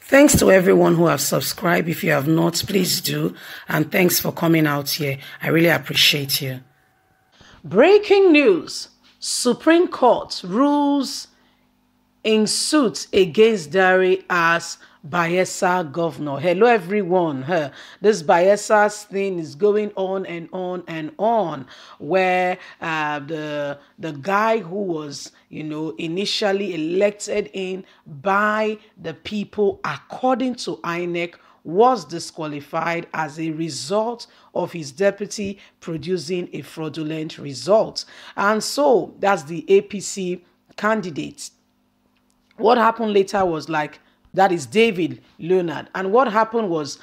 Thanks to everyone who have subscribed. If you have not, please do. And thanks for coming out here. I really appreciate you. Breaking news. Supreme Court rules in suit against Dare as Bayelsa governor. Hello, everyone. This Bayelsa thing is going on and on and on, where the guy who was, initially elected in by the people according to INEC was disqualified as a result of his deputy producing a fraudulent result. And so that's the APC candidate. What happened later was that is David Leonard. And what happened was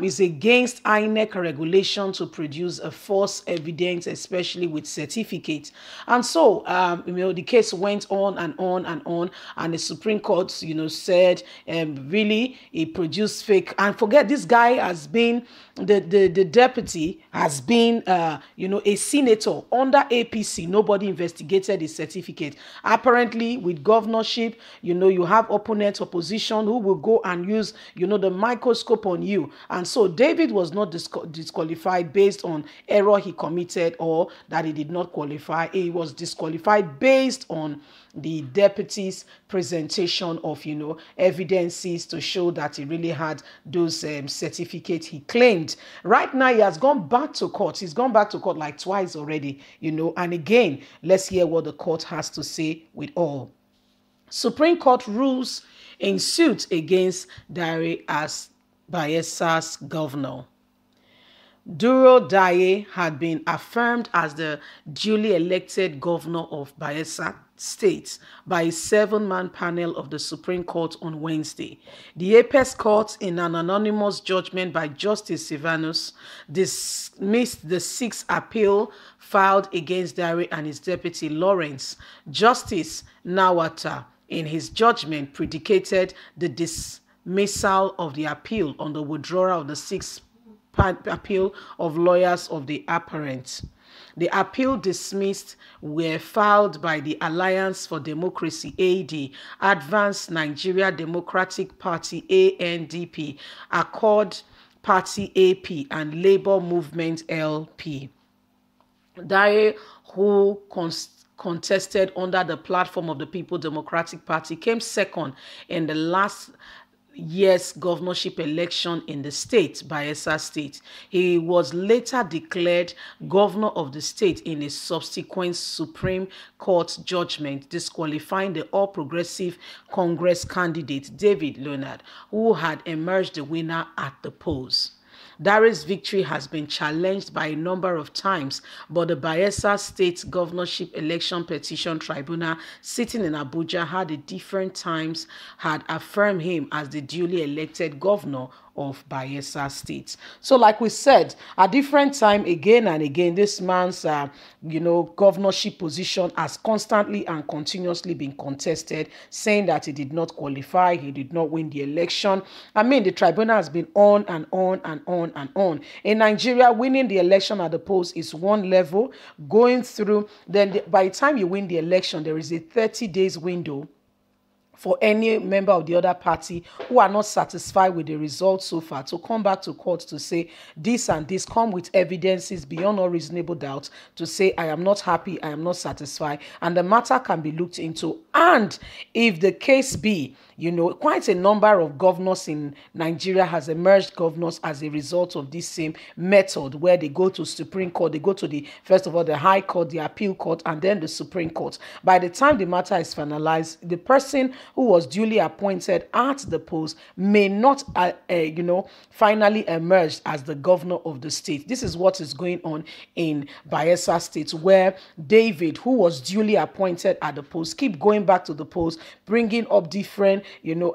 is against INEC regulation to produce a false evidence, especially with certificates. And so, the case went on and on and on. And the Supreme Court, said really he produced fake. And forget, this guy has been, the deputy has been, a senator under APC. Nobody investigated his certificate. Apparently, with governorship, you have opponent opposition who will go and use, the microscope on you. And so David was not disqualified based on error he committed or that he did not qualify. He was disqualified based on the deputy's presentation of, evidences to show that he really had those certificates he claimed. Right now, he has gone back to court. He's gone back to court like twice already, and again, let's hear what the court has to say with all. Supreme Court rules in suit against Dare as Bayelsa's governor. Duro Daye had been affirmed as the duly elected governor of Bayelsa State by a 7-man panel of the Supreme Court on Wednesday. The Apex Court, in an anonymous judgment by Justice Silvanus, dismissed the 6th appeal filed against Dare and his deputy Lawrence. Justice Nawata, in his judgment, predicated the dismissal of the appeal on the withdrawal of the 6th appeal of lawyers of the apparent. The appeal dismissed were filed by the Alliance for Democracy, AD, Advanced Nigeria Democratic Party, ANDP, Accord Party, AP, and Labour Movement, LP. Dare, who contested under the platform of the People Democratic Party, came second in the last year's governorship election in the state, Bayelsa State. He was later declared governor of the state in a subsequent Supreme Court judgment, disqualifying the All Progressive Congress candidate David Leonard, who had emerged the winner at the polls. Dare's victory has been challenged by a number of times, but the Bayelsa State Governorship Election Petition Tribunal sitting in Abuja at different times had affirmed him as the duly elected governor of Bayelsa State. So like we said, at different time, again and again, this man's, governorship position has constantly and continuously been contested, saying that he did not qualify, he did not win the election. I mean, the tribunal has been on and on and on and on. In Nigeria, winning the election at the polls is one level. Going through, then by the time you win the election, there is a 30 days window for any member of the other party who are not satisfied with the results so far to come back to court to say this and this, come with evidences beyond all reasonable doubt to say, I am not happy, I am not satisfied, and the matter can be looked into. And if the case be, quite a number of governors in Nigeria has emerged governors as a result of this same method, where they go to Supreme Court, they go to first of all, the High Court, the Appeal Court, and then the Supreme Court. By the time the matter is finalized, the person who was duly appointed at the post may not, finally emerge as the governor of the state. This is what is going on in Bayelsa State, where David, who was duly appointed at the post, keep going back to the post, bringing up different,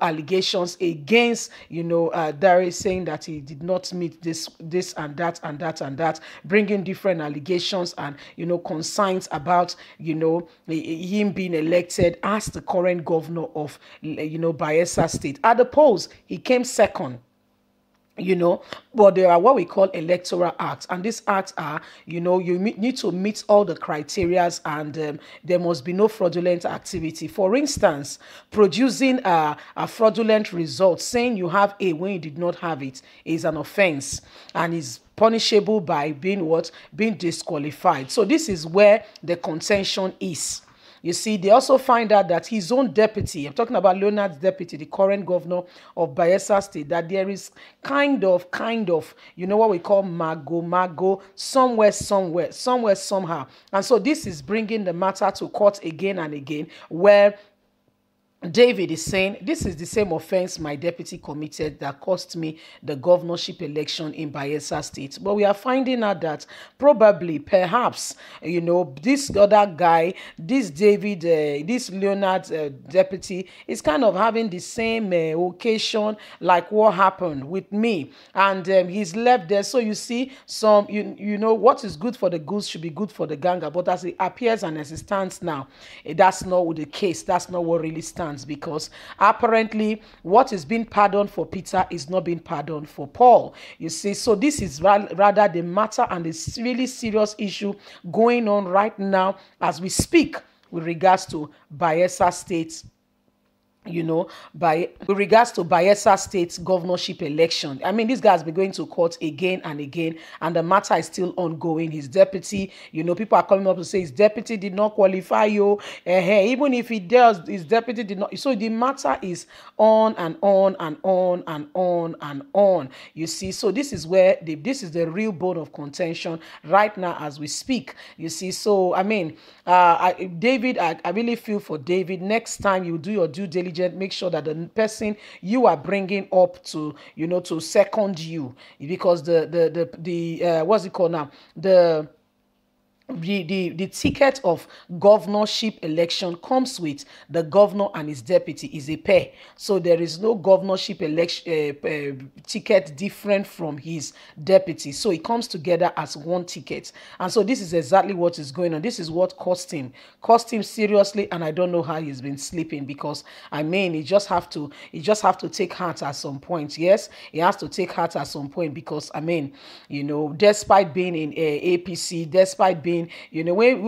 allegations against, Dare, saying that he did not meet this and that and that and that, bringing different allegations and, concerns about, him being elected as the current governor of, Bayelsa State. At the polls, he came second. you know. But there are what we call electoral acts, and these acts are, you know, you need to meet all the criterias, and there must be no fraudulent activity. For instance, producing a fraudulent result, saying you have A when you did not have it, is an offense and is punishable by being what, being disqualified. So this is where the contention is. You see, they also find out that his own deputy, I'm talking about Leonard's deputy, the current governor of Bayelsa State, that there is kind of, you know, what we call mago, somewhere, somehow. And so this is bringing the matter to court again and again, where David is saying, this is the same offense my deputy committed that cost me the governorship election in Bayelsa State. But we are finding out that probably, perhaps, you know, this other guy, this David, this Leonard deputy, is kind of having the same occasion like what happened with me. And he's left there. So you see, some, you know, what is good for the goose should be good for the gander. But as it appears and as it stands now, that's not the case. That's not what really stands. Because apparently what is being pardoned for Peter is not being pardoned for Paul. You see, so this is rather the matter and this really serious issue going on right now as we speak with regards to Bayelsa State, you know, with regards to Bayelsa State governorship election. I mean, this guy has been going to court again and again, and the matter is still ongoing. His deputy, you know, people are coming up to say his deputy did not qualify you. Even if he does, his deputy did not. So the matter is on and on and on and on and on. You see, so this is where this is the real bone of contention right now as we speak. You see, so I mean, David, I really feel for David. Next time you do your due diligence, make sure that the person you are bringing up to, you know, to second you, because the what's it called now, the ticket of governorship election comes with the governor and his deputy is a pair. So there is no governorship election ticket different from his deputy. So it comes together as one ticket. And so this is exactly what is going on. This is what cost him seriously. And I don't know how he's been sleeping, because I mean, he just have to take heart at some point. Yes, he has to take heart at some point, because I mean, you know, despite being in APC, despite being, you know, when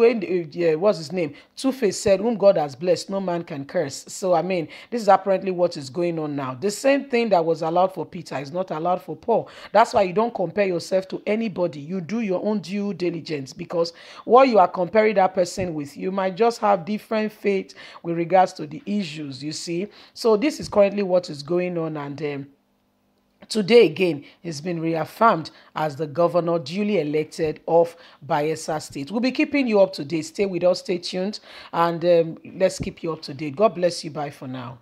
what's his name, Two-Face said, whom God has blessed, no man can curse. So I mean, this is apparently what is going on now. The same thing that was allowed for Peter is not allowed for Paul. That's why you don't compare yourself to anybody. You do your own due diligence, because what you are comparing that person with, you might just have different faith with regards to the issues, you see. So this is currently what is going on, and today again, he's been reaffirmed as the governor duly elected of Bayelsa State. We'll be keeping you up to date. Stay with us, stay tuned, and let's keep you up to date. God bless you. Bye for now.